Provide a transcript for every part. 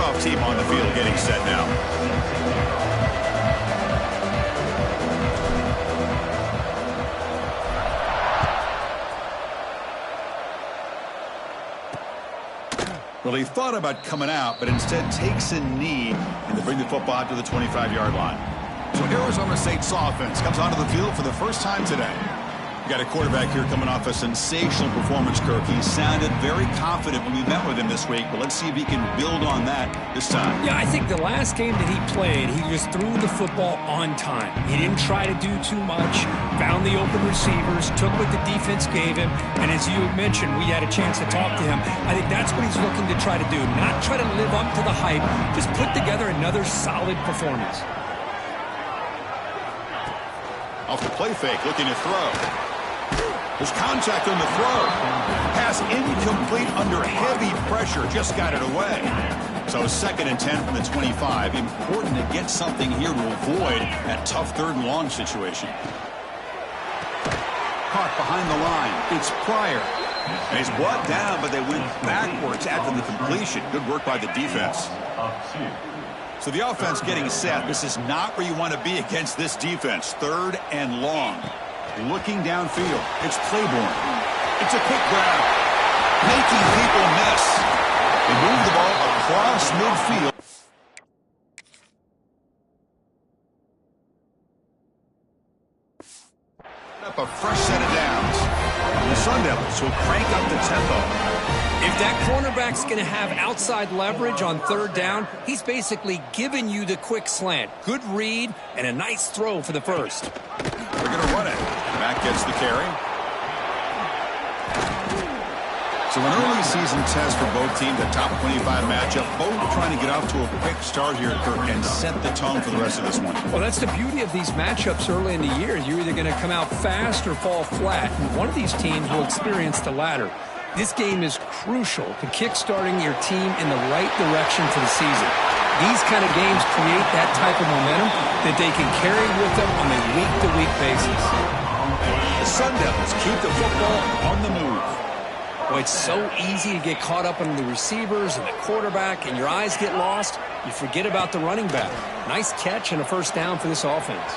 kickoff team on the field getting set now. Well, he thought about coming out, but instead takes a knee, and they bring the football out to the 25-yard line. So Arizona State's offense comes onto the field for the first time today. You got a quarterback here coming off a sensational performance, Kirk. He sounded very confident when we met with him this week, but let's see if he can build on that this time. Yeah, I think the last game that he played, he just threw the football on time. He didn't try to do too much, found the open receivers, took what the defense gave him, and as you mentioned, we had a chance to talk to him. I think that's what he's looking to try to do, not try to live up to the hype, just put together another solid performance. Off the play fake, looking to throw. There's contact on the throw. Pass incomplete under heavy pressure. Just got it away. So 2nd and 10 from the 25. Important to get something here to avoid that tough 3rd and long situation. Caught behind the line. It's Pryor. And he's brought down, but they went backwards after the completion. Good work by the defense. So the offense getting set. This is not where you want to be against this defense. 3rd and long. Looking downfield. It's Claiborne. It's a quick grab. Making people miss. They move the ball across midfield. Up a fresh set of downs. The Sun Devils will crank up the tempo. If that cornerback's going to have outside leverage on 3rd down, he's basically giving you the quick slant. Good read and a nice throw for the first. They're going to run it. Back gets the carry. So an early season test for both teams, a top 25 matchup. Both trying to get off to a quick start here, Kirk, and set the tone for the rest of this one. Well, that's the beauty of these matchups early in the year. You're either going to come out fast or fall flat, and one of these teams will experience the latter. This game is crucial to kick-starting your team in the right direction for the season. These kind of games create that type of momentum that they can carry with them on a week-to-week basis. The Sun Devils keep the football on the move. Boy, it's so easy to get caught up in the receivers and the quarterback, and your eyes get lost. You forget about the running back. Nice catch and a first down for this offense.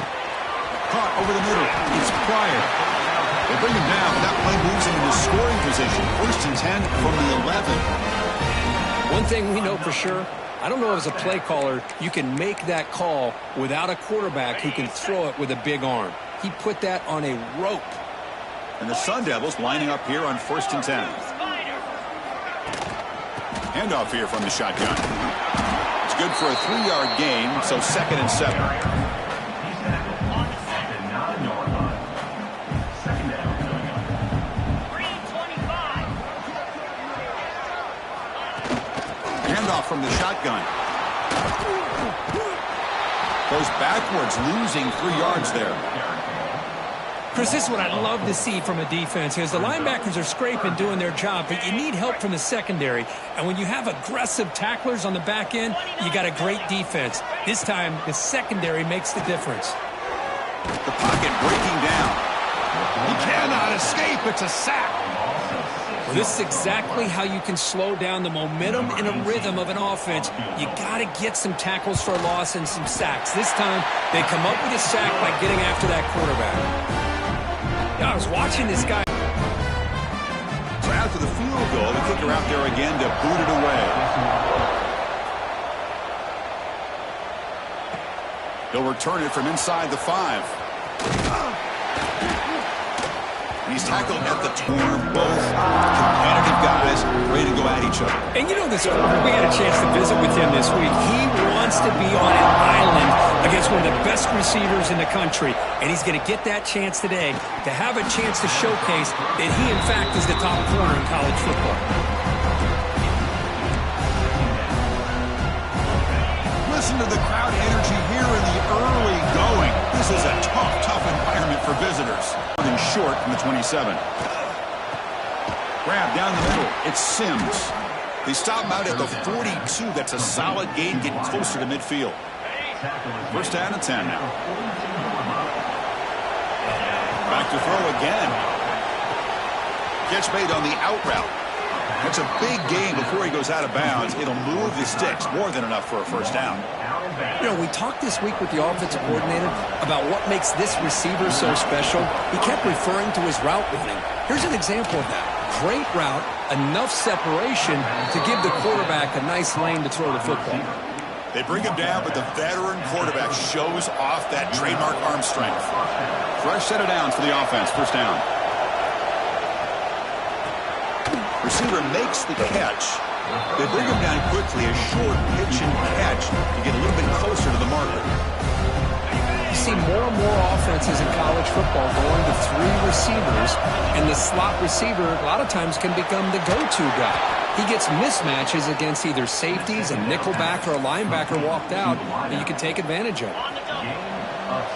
Caught over the middle. It's Pryor. They bring him down, but that play moves him into scoring position. 1st and 10 from the 11. One thing we know for sure, I don't know as a play caller, you can make that call without a quarterback who can throw it with a big arm. He put that on a rope. And the Sun Devils lining up here on 1st and 10. Handoff here from the shotgun. It's good for a 3-yard gain, so 2nd and 7. Handoff from the shotgun. Goes backwards, losing 3 yards there. Chris, this is what I love to see from a defense is the linebackers are scraping, doing their job, but you need help from the secondary. And when you have aggressive tacklers on the back end, you got a great defense. This time, the secondary makes the difference. The pocket breaking down. He cannot escape. It's a sack. Well, this is exactly how you can slow down the momentum and a rhythm of an offense. You got to get some tackles for a loss and some sacks. This time, they come up with a sack by getting after that quarterback. I was watching this guy. So after the field goal, the kicker out there again to boot it away. He'll return it from inside the 5. And he's tackled at the corner. Both competitive guys ready to go at each other. And you know this, we had a chance to visit with him this week. He wants to be on an island against one of the best receivers in the country. And he's going to get that chance today to have a chance to showcase that he, in fact, is the top corner in college football. Listen to the crowd energy here in the early going. This is a tough environment for visitors. And short from the 27. Grab down the middle. It's Sims. They stop him out at the 42. That's a solid gain, getting closer to midfield. 1st down and 10 now. Back to throw again. Catch made on the out route. It's a big game before he goes out of bounds. It'll move the sticks, more than enough for a first down. You know, we talked this week with the offensive coordinator about what makes this receiver so special. He kept referring to his route running. Here's an example of that. Great route, enough separation to give the quarterback a nice lane to throw the football. They bring him down, but the veteran quarterback shows off that trademark arm strength. Fresh set of downs for the offense. First down. Receiver makes the catch. They bring him down quickly, a short pitch and catch to get a little bit closer to the marker. You see more and more offenses in college football going to 3 receivers, and the slot receiver a lot of times can become the go-to guy. He gets mismatches against either safeties, a nickelback, or a linebacker walked out, and you can take advantage of it.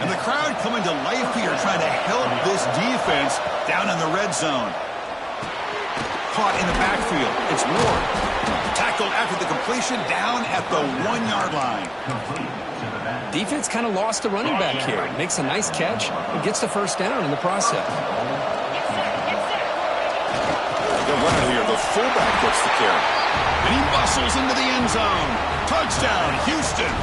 And the crowd coming to life here, trying to help this defense down in the red zone. Caught in the backfield. It's Ward. Tackled after the completion, down at the 1-yard line. Defense kind of lost the running back here. Makes a nice catch and gets the first down in the process. The runner here, the fullback, gets the carry. And he muscles into the end zone. Touchdown, Houston.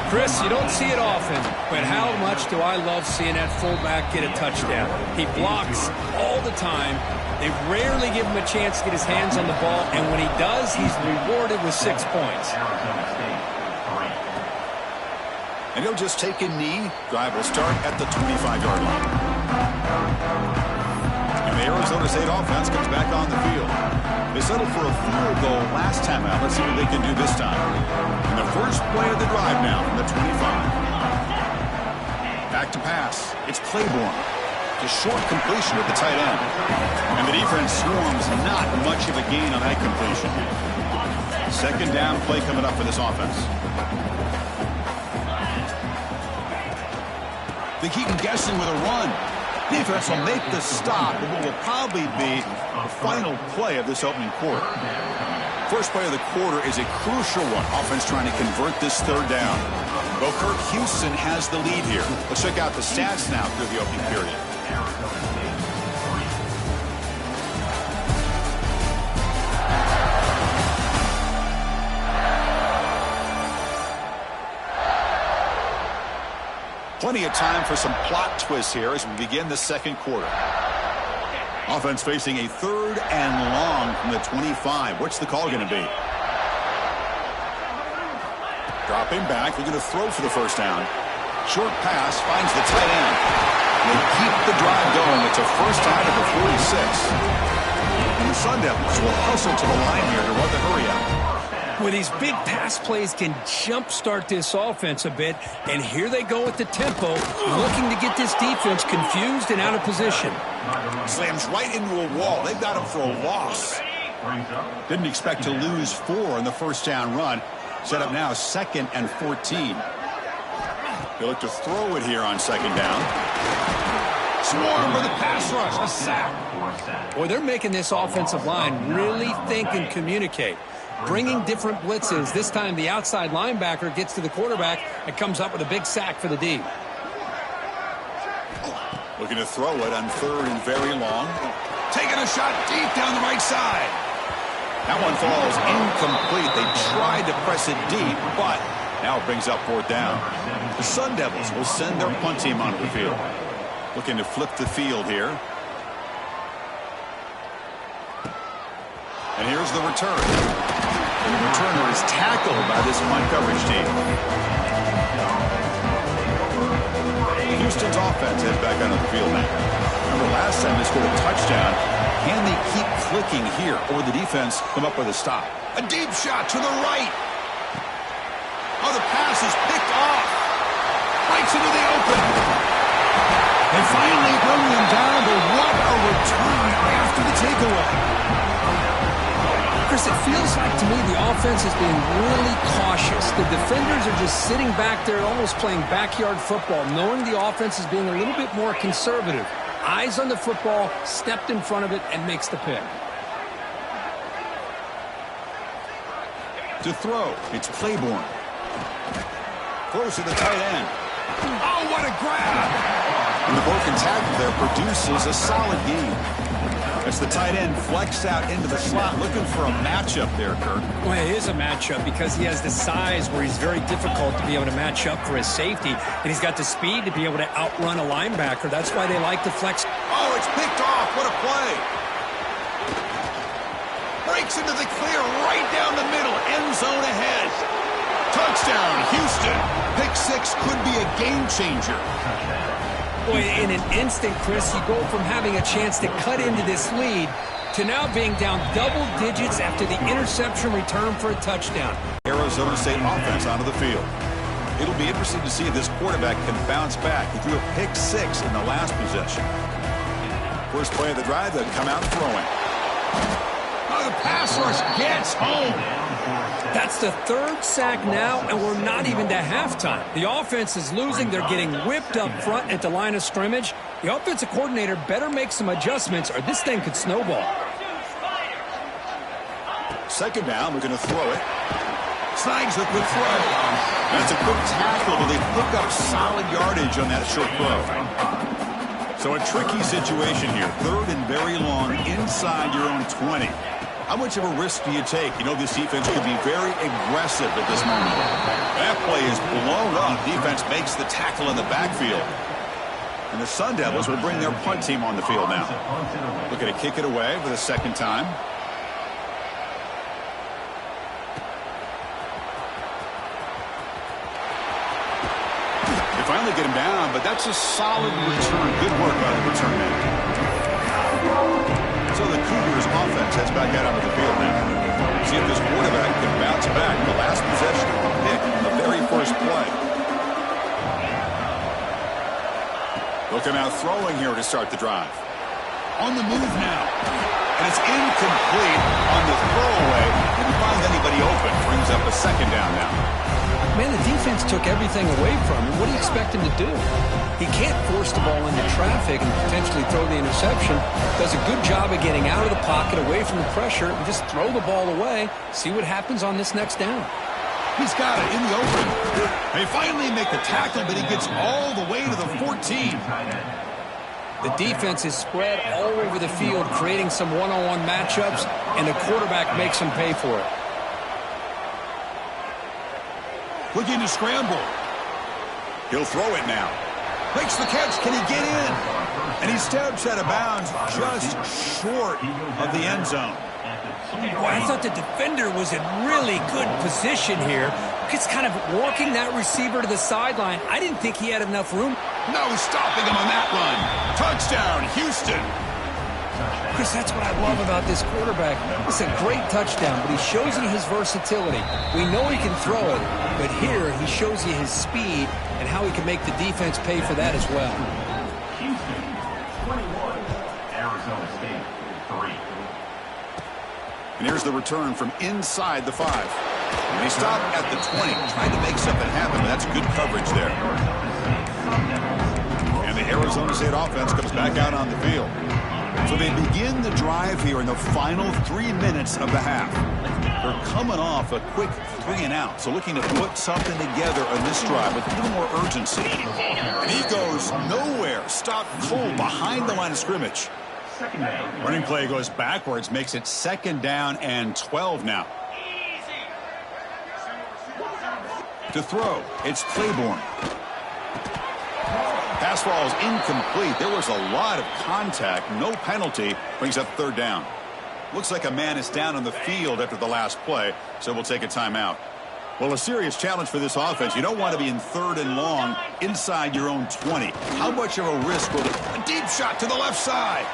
Chris, you don't see it often, but how much do I love seeing that fullback get a touchdown. He blocks all the time. They rarely give him a chance to get his hands on the ball, and when he does, he's rewarded with 6 points. And he'll just take a knee. Drive will start at the 25-yard line. And the Arizona State offense comes back on the field. They settled for a field goal last time out. Let's see what they can do this time. And the first play of the drive now from the 25. Back to pass. It's Claiborne. Just short completion with the tight end. And the defense swarms not much of a gain on that completion. Second down play coming up for this offense. They keep him guessing with a run. Defense will make the stop, but what will probably be the final play of this opening quarter. First play of the quarter is a crucial one. Offense trying to convert this third down. Well, Kirk, Houston has the lead here. Let's check out the stats now through the opening period. Plenty of time for some plot twists here as we begin the second quarter. Offense facing a third and long from the 25. What's the call going to be? Dropping back, looking to throw for the first down. Short pass, finds the tight end. They keep the drive going. It's a first down at the 46. And the Sun Devils will hustle to the line here to run the hurry out. Well, these big pass plays can jumpstart this offense a bit, and here they go with the tempo, looking to get this defense confused and out of position. Slams right into a wall. They've got him for a loss. Didn't expect to lose 4 in the first down run. Set up now 2nd and 14. They look to throw it here on second down. Swarm with a pass rush, a sack. Boy, they're making this offensive line really think and communicate. Bringing different blitzes. This time the outside linebacker gets to the quarterback and comes up with a big sack for the D. Looking to throw it on third and very long. Taking a shot deep down the right side. That one falls incomplete. They tried to press it deep, but now it brings up 4th down. The Sun Devils will send their punt team onto the field. Looking to flip the field here. And here's the return. And the returner is tackled by this punt coverage team. Houston's offense heads back onto the field now. Remember last time they scored a touchdown. Can they keep clicking here, or the defense come up with a stop? A deep shot to the right. Oh, the pass is picked off. Breaks into the open. They finally bring them down, but what a return after the takeaway. Chris, it feels like to me the offense is being really cautious. The defenders are just sitting back there almost playing backyard football, knowing the offense is being a little bit more conservative. Eyes on the football, stepped in front of it, and makes the pick. To throw, it's Claiborne. Throws to the tight end. Oh, what a grab! And the broken tackle there produces a solid gain. As the tight end flexed out into the slot, looking for a matchup there, Kirk. Well, it is a matchup because he has the size where he's very difficult to be able to match up for his safety, and he's got the speed to be able to outrun a linebacker. That's why they like to flex. Oh, it's picked off. What a play. Breaks into the clear right down the middle. End zone ahead. Touchdown, Houston. Pick six could be a game changer. Boy, in an instant, Chris, you go from having a chance to cut into this lead to now being down double digits after the interception return for a touchdown. Arizona State offense onto the field. It'll be interesting to see if this quarterback can bounce back. He threw a pick six in the last possession. First play of the drive, they'll come out throwing. Oh, the pass rush gets home. That's the third sack now, and we're not even to halftime. The offense is losing. They're getting whipped up front at the line of scrimmage. The offensive coordinator better make some adjustments, or this thing could snowball. Second down, we're going to throw it. Snags a quick throw. That's a quick tackle, but they pick up solid yardage on that short throw. So a tricky situation here. Third and very long inside your own 20. How much of a risk do you take? You know this defense could be very aggressive at this moment. That play is blown up. Defense makes the tackle in the backfield. And the Sun Devils will bring their punt team on the field now. Looking to kick it away for the second time. They finally get him down, but that's a solid return. Good work by the return man. So the Cougars offense heads back out onto the field now. See if this quarterback can bounce back. The last possession of the pick on the very first play. They'll come out throwing here to start the drive. On the move now. And it's incomplete on the throwaway. Didn't find anybody open. Brings up a second down now. Man, the defense took everything away from him. What do you expect him to do? He can't force the ball into traffic and potentially throw the interception. Does a good job of getting out of the pocket, away from the pressure, and just throw the ball away. See what happens on this next down. He's got it in the open. They finally make the tackle, but he gets all the way to the 14. The defense is spread all over the field, creating some one-on-one matchups, and the quarterback makes them pay for it. Looking to scramble. He'll throw it now. Makes the catch. Can he get in? And he steps out of bounds just short of the end zone. Boy, I thought the defender was in really good position here. He's kind of walking that receiver to the sideline. I didn't think he had enough room. No stopping him on that run. Touchdown, Houston. Chris, that's what I love about this quarterback. It's a great touchdown, but he shows you his versatility. We know he can throw it, but here he shows you his speed and how he can make the defense pay for that as well. Houston, 21. Arizona State, 3. And here's the return from inside the 5. And he stopped at the 20, trying to make something happen, but that's good coverage there. And the Arizona State offense comes back out on the field. So they begin the drive here in the final 3 minutes of the half. They're coming off a quick 3 and out, so looking to put something together on this drive with a little more urgency. And he goes nowhere. Stopped cold behind the line of scrimmage. Running play goes backwards, makes it 2nd down and 12 now. To throw, it's Claiborne. Pass ball is incomplete. There was a lot of contact. No penalty. Brings up 3rd down. Looks like a man is down on the field after the last play, so we'll take a timeout. Well, a serious challenge for this offense. You don't want to be in 3rd and long inside your own 20. How much of a risk will it? A deep shot to the left side.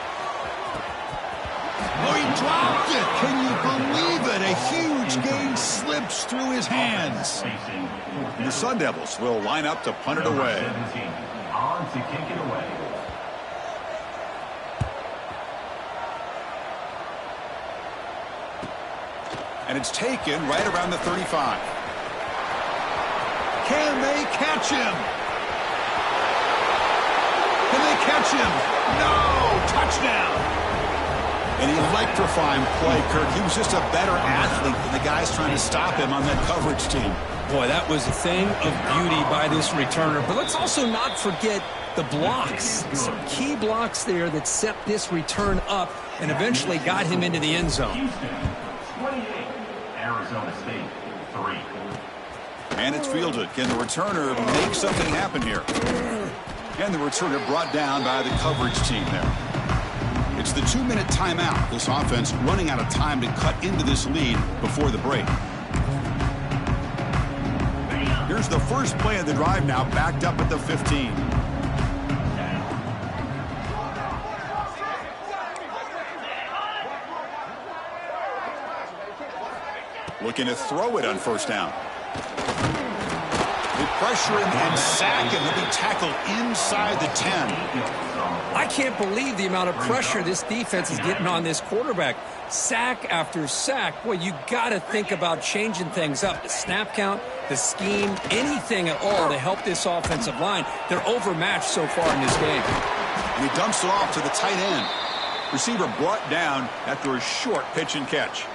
Oh, he dropped it. Can you believe it? A huge gain slips through his hands. The Sun Devils will line up to punt it away. On to kick it away. And it's taken right around the 35. Can they catch him? Can they catch him? No! Touchdown! An electrifying play, Kirk. He was just a better athlete than the guys trying to stop him on that coverage team. Boy, that was a thing of beauty by this returner. But let's also not forget the blocks. Some key blocks there that set this return up and eventually got him into the end zone. Houston, 28. Arizona State, 3. And it's fielded. Can the returner make something happen here? And the returner brought down by the coverage team there. It's the 2-minute timeout. This offense running out of time to cut into this lead before the break. Here's the first play of the drive now, backed up at the 15. Looking to throw it on first down. They pressure him and sack him. He'll be tackled inside the 10. I can't believe the amount of pressure this defense is getting on this quarterback. Sack after sack. Boy, you got to think about changing things up. The snap count, the scheme, anything at all to help this offensive line. They're overmatched so far in this game. And he dumps it off to the tight end. Receiver brought down after a short pitch and catch.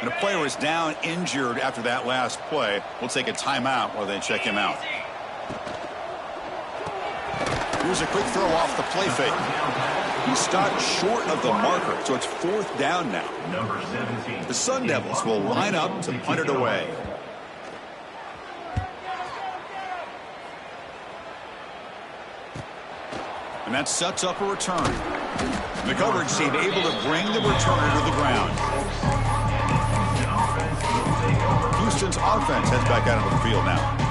And a player is down injured after that last play. We'll take a timeout while they check him out. Here's a quick throw off the play fake. He stopped short of the marker, so it's fourth down now. Number 17. The Sun Devils will line up to punt it away. And that sets up a return. The coverage team able to bring the returner to the ground. Houston's offense heads back out onto the field now.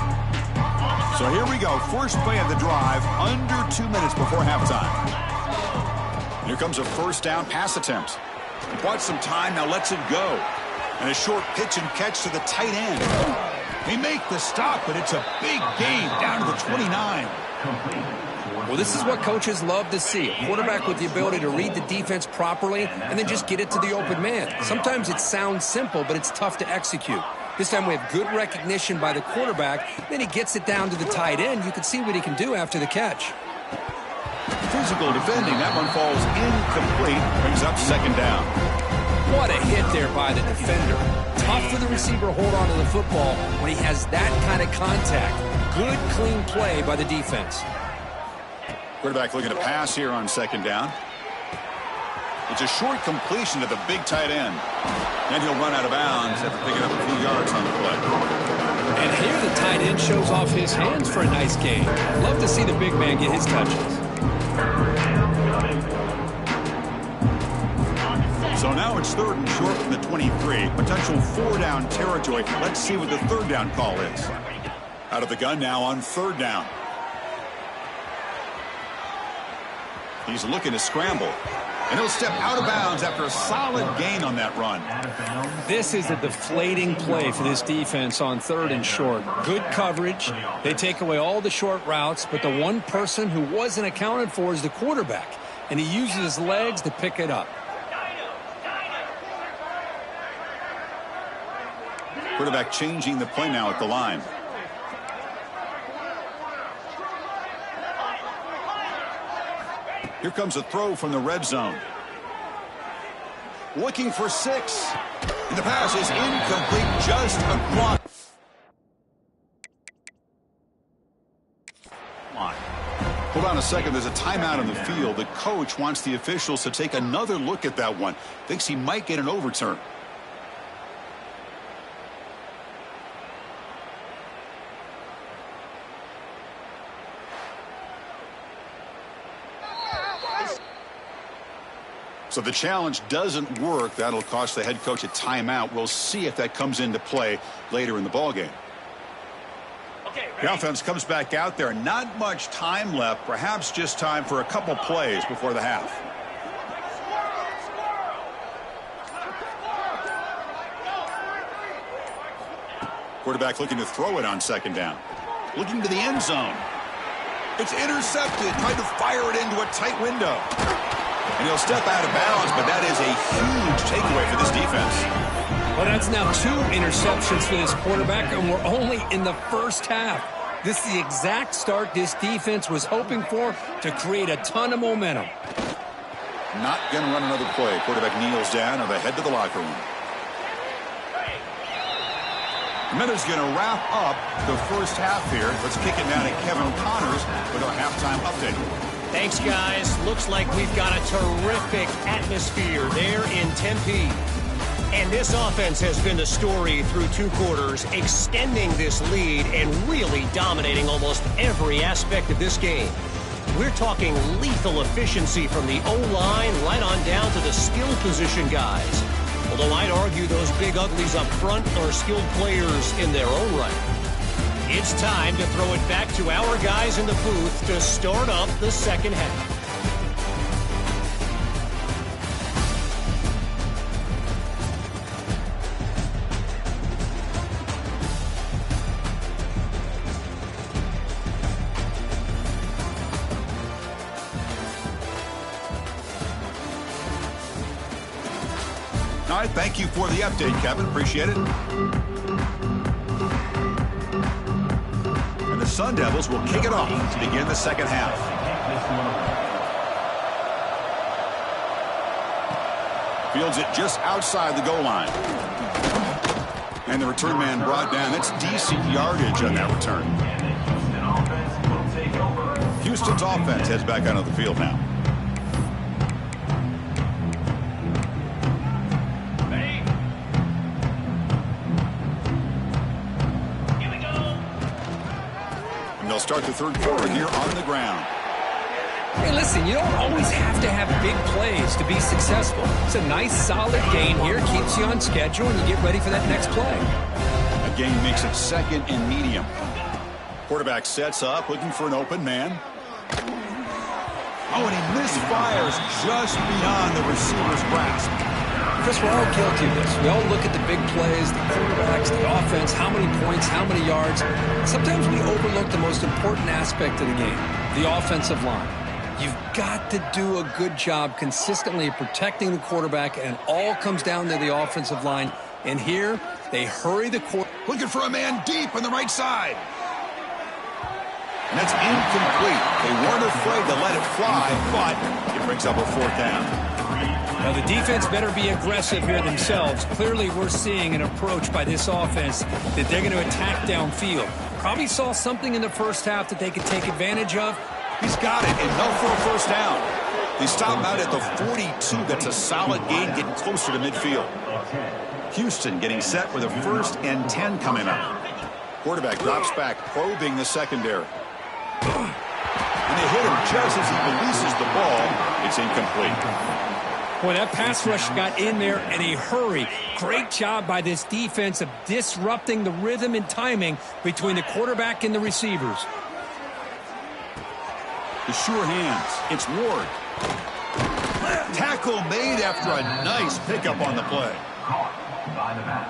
So here we go. First play of the drive, under 2 minutes before halftime. Here comes a first down pass attempt. He bought some time, now lets it go. And a short pitch and catch to the tight end. They make the stop, but it's a big gain down to the 29. Well, this is what coaches love to see. A quarterback with the ability to read the defense properly and then just get it to the open man. Sometimes it sounds simple, but it's tough to execute. This time we have good recognition by the quarterback. Then he gets it down to the tight end. You can see what he can do after the catch. Physical defending. That one falls incomplete. Brings up second down. What a hit there by the defender. Tough for the receiver to hold on to the football when he has that kind of contact. Good, clean play by the defense. Quarterback looking to pass here on second down. It's a short completion to the big tight end. And he'll run out of bounds after picking up a few yards on the play. And here the tight end shows off his hands for a nice game. Love to see the big man get his touches. So now it's third and short from the 23. Potential 4-down territory. Let's see what the third down call is. Out of the gun now on third down. He's looking to scramble. And he'll step out of bounds after a solid gain on that run. This is a deflating play for this defense on third and short. Good coverage. They take away all the short routes, but the one person who wasn't accounted for is the quarterback. And he uses his legs to pick it up. Quarterback changing the play now at the line. Here comes a throw from the red zone. Looking for 6. And the pass is incomplete just across. Hold on a second. There's a timeout on the field. The coach wants the officials to take another look at that one. Thinks he might get an overturn. So the challenge doesn't work. That'll cost the head coach a timeout. We'll see if that comes into play later in the ballgame. The offense comes back out there. Not much time left. Perhaps just time for a couple plays before the half. Quarterback looking to throw it on second down. Looking to the end zone. It's intercepted. Tried to fire it into a tight window. And he'll step out of bounds, but that is a huge takeaway for this defense. Well, that's now 2 interceptions for this quarterback, and we're only in the first half. This is the exact start this defense was hoping for to create a ton of momentum. Not going to run another play. Quarterback kneels down and they head to the locker room. The Minutes going to wrap up the first half here. Let's kick it now to Kevin Connors with our halftime update. Thanks, guys. Looks like we've got a terrific atmosphere there in Tempe. And this offense has been the story through 2 quarters, extending this lead and really dominating almost every aspect of this game. We're talking lethal efficiency from the O-line right on down to the skill position guys. Although I'd argue those big uglies up front are skilled players in their own right. It's time to throw it back to our guys in the booth to start up the second half. All right, thank you for the update, Kevin. Appreciate it. And the Sun Devils will kick it off to begin the second half. Fields it just outside the goal line. And the return man brought down. That's decent yardage on that return. Houston's offense heads back onto the field now. They'll start the third quarter here on the ground. Hey, listen, you don't always have to have big plays to be successful. It's a nice, solid gain here. Keeps you on schedule, and you get ready for that next play. A gain makes it second and medium. Quarterback sets up, looking for an open man. Oh, and he misfires just beyond the receiver's grasp. Chris, we're all guilty of this. We all look at the big plays, the quarterbacks, the offense, how many points, how many yards. Sometimes we overlook the most important aspect of the game, the offensive line. You've got to do a good job consistently protecting the quarterback, and it all comes down to the offensive line. And here, they hurry the quarterback. Looking for a man deep on the right side. And that's incomplete. They weren't afraid to let it fly, but it brings up a fourth down. Now, the defense better be aggressive here themselves. Clearly, we're seeing an approach by this offense that they're going to attack downfield. Probably saw something in the first half that they could take advantage of. He's got it, and no for a first down. They stop him out at the 42. That's a solid gain, getting closer to midfield. Houston getting set with a 1st and 10 coming up. Quarterback drops back, probing the secondary. And they hit him just as he releases the ball. It's incomplete. Boy, that pass rush got in there in a hurry. Great job by this defense of disrupting the rhythm and timing between the quarterback and the receivers. The sure hands. It's Ward. Tackle made after a nice pickup on the play.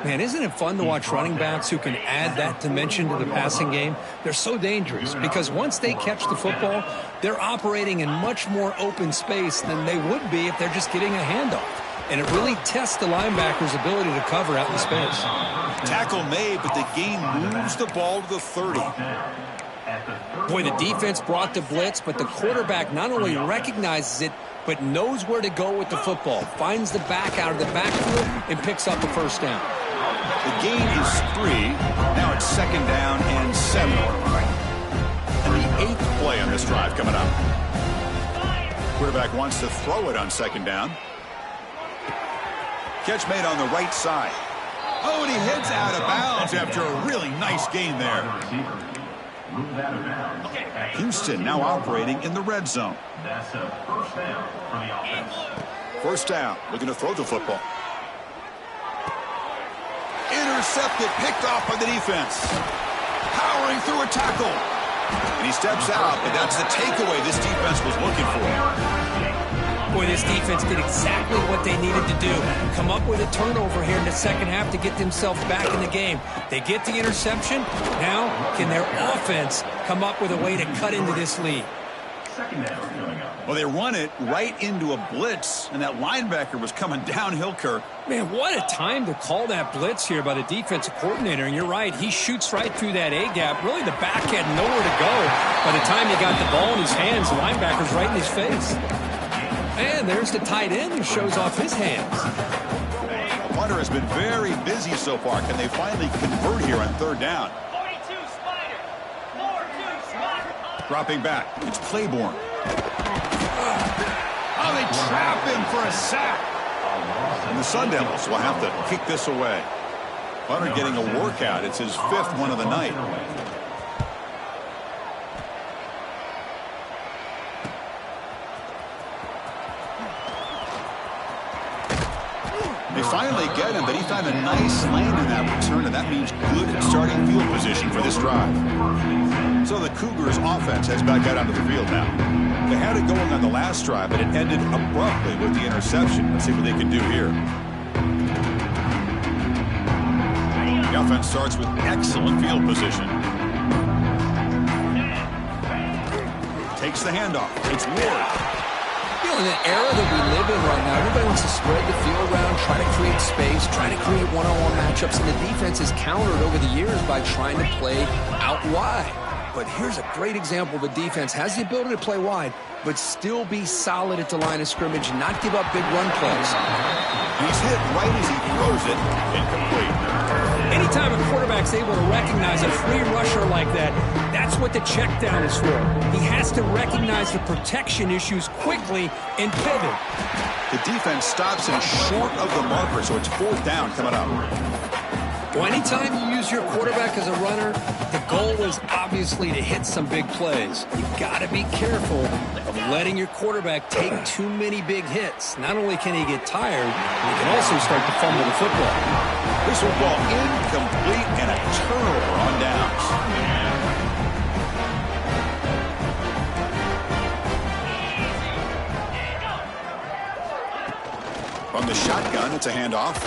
Man, isn't it fun to watch running backs who can add that dimension to the passing game? They're so dangerous because once they catch the football, they're operating in much more open space than they would be if they're just getting a handoff. And it really tests the linebacker's ability to cover out in space. Tackle made, but the gain moves the ball to the 30. Boy, the defense brought the blitz, but the quarterback not only recognizes it, but knows where to go with the football. Finds the back out of the backfield and picks up a first down. The gain is 3. Now it's 2nd down and 7. And the 8th play on this drive coming up. Quarterback wants to throw it on 2nd down. Catch made on the right side. Oh, and he heads out of bounds after a really nice gain there. Houston now operating in the red zone. That's a first down for the offense. First down, looking to throw the football. Intercepted, picked off by the defense. Powering through a tackle. And he steps out, but that's the takeaway this defense was looking for. Boy, this defense did exactly what they needed to do. Come up with a turnover here in the second half to get themselves back in the game. They get the interception. Now, can their offense come up with a way to cut into this lead? Well, they run it right into a blitz, and that linebacker was coming downhill, Kirk. Man, what a time to call that blitz here by the defensive coordinator. And you're right, he shoots right through that A-gap. Really, the back had nowhere to go. By the time he got the ball in his hands, the linebacker's right in his face. And there's the tight end who shows off his hands. The punter has been very busy so far. Can they finally convert here on third down? 42 Spider. 4-2 Spider. Dropping back. It's Claiborne. Oh, they trap him for a sack. And the Sun Devils will have to kick this away. Punter getting a workout. It's his 5th one of the night. They finally get him, but he found a nice lane in that return, and that means good starting field position for this drive. So the Cougars offense heads back out onto the field now. They had it going on the last drive, but it ended abruptly with the interception. Let's see what they can do here. The offense starts with excellent field position. Takes the handoff. It's Ward. You know, in the era that we live in right now, everybody wants to spread the field around, try to create space, try to create one-on-one matchups, and the defense has countered over the years by trying to play out wide. But here's a great example of a defense has the ability to play wide, but still be solid at the line of scrimmage and not give up big run plays. He's hit right as he throws it. Incomplete. Anytime a quarterback's able to recognize a free rusher like that, that's what the check down is for. He has to recognize the protection issues quickly and pivot. The defense stops him short of the marker, so it's 4th down coming up. Well, anytime you use your quarterback as a runner, the goal is obviously to hit some big plays. You've got to be careful of letting your quarterback take too many big hits. Not only can he get tired, he can also start to fumble the football. This football incomplete and a turnover on downs. From the shotgun, it's a handoff.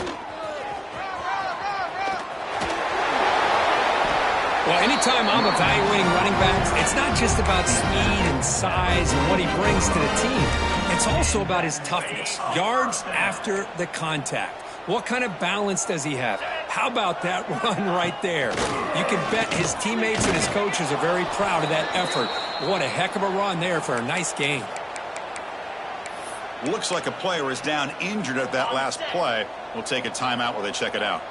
Well, anytime I'm evaluating running backs, it's not just about speed and size and what he brings to the team. It's also about his toughness, yards after the contact. What kind of balance does he have? How about that run right there? You can bet his teammates and his coaches are very proud of that effort. What a heck of a run there for a nice game. Looks like a player is down injured at that last play. We'll take a timeout while they check it out.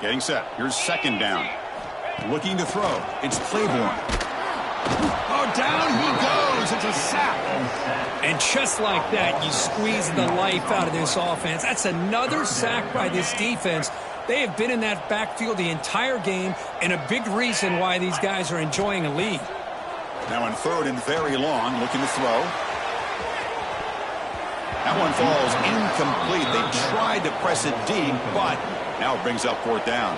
Getting set. Here's 2nd down. Looking to throw. It's Claiborne. Oh, down he goes. It's a sack. And just like that, you squeeze the life out of this offense. That's another sack by this defense. They have been in that backfield the entire game, and a big reason why these guys are enjoying a lead. Now on 3rd and very long, looking to throw. That one falls incomplete. They tried to press it deep, but now it brings up 4th down.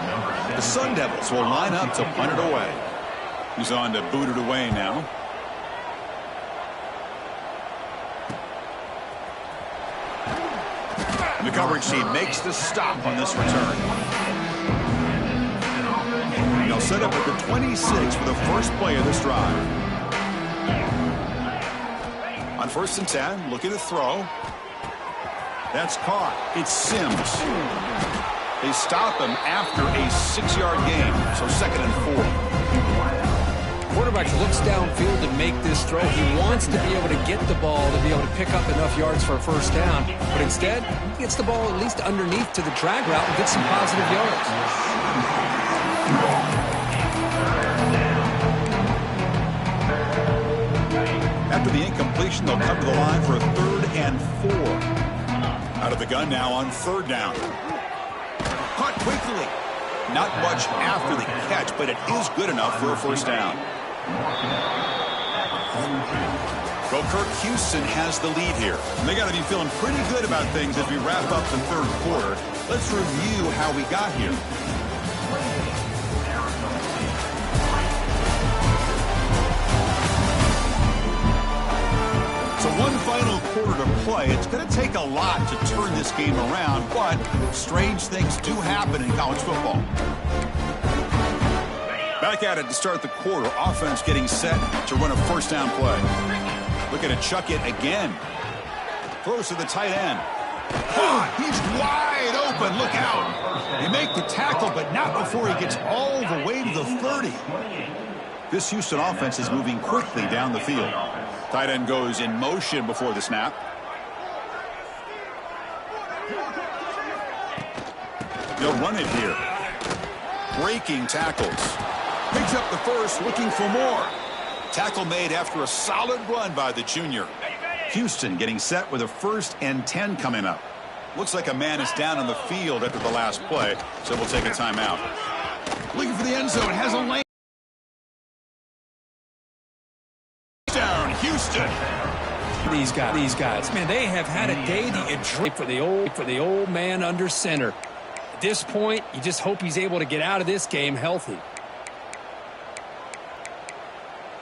The Sun Devils will line up to punt it away. He's on to boot it away now. The coverage team makes the stop on this return. They'll set up at the 26 for the first play of this drive. On 1st and 10, looking to throw. That's caught. It's Sims. They stop him after a 6-yard gain, so 2nd and 4. Quarterback looks downfield to make this throw. He wants to be able to get the ball to be able to pick up enough yards for a 1st down, but instead, he gets the ball at least underneath to the drag route and gets some positive yards. After the incompletion, they'll come to the line for a 3rd and 4. Out of the gun now on 3rd down. Caught quickly. Not much after the catch, but it is good enough for a 1st down. Well, Kirk Houston has the lead here. And they got to be feeling pretty good about things as we wrap up the 3rd quarter. Let's review how we got here. So one final quarter to play. It's going to take a lot to turn this game around, but strange things do happen in college football. Back at it to start the quarter. Offense getting set to run a 1st down play. Looking to chuck it again. Throws to the tight end. Oh, he's wide open. Look out. They make the tackle, but not before he gets all the way to the 30. This Houston offense is moving quickly down the field. Tight end goes in motion before the snap. They'll run it here. Breaking tackles. Picks up the first, looking for more. Tackle made after a solid run by the junior. Houston getting set with a 1st and 10 coming up. Looks like a man is down on the field after the last play, so we'll take a timeout. Looking for the end zone, has a lane. Down, Houston. These guys, man, they have had a day that you dream for the old man under center. At this point, you just hope he's able to get out of this game healthy.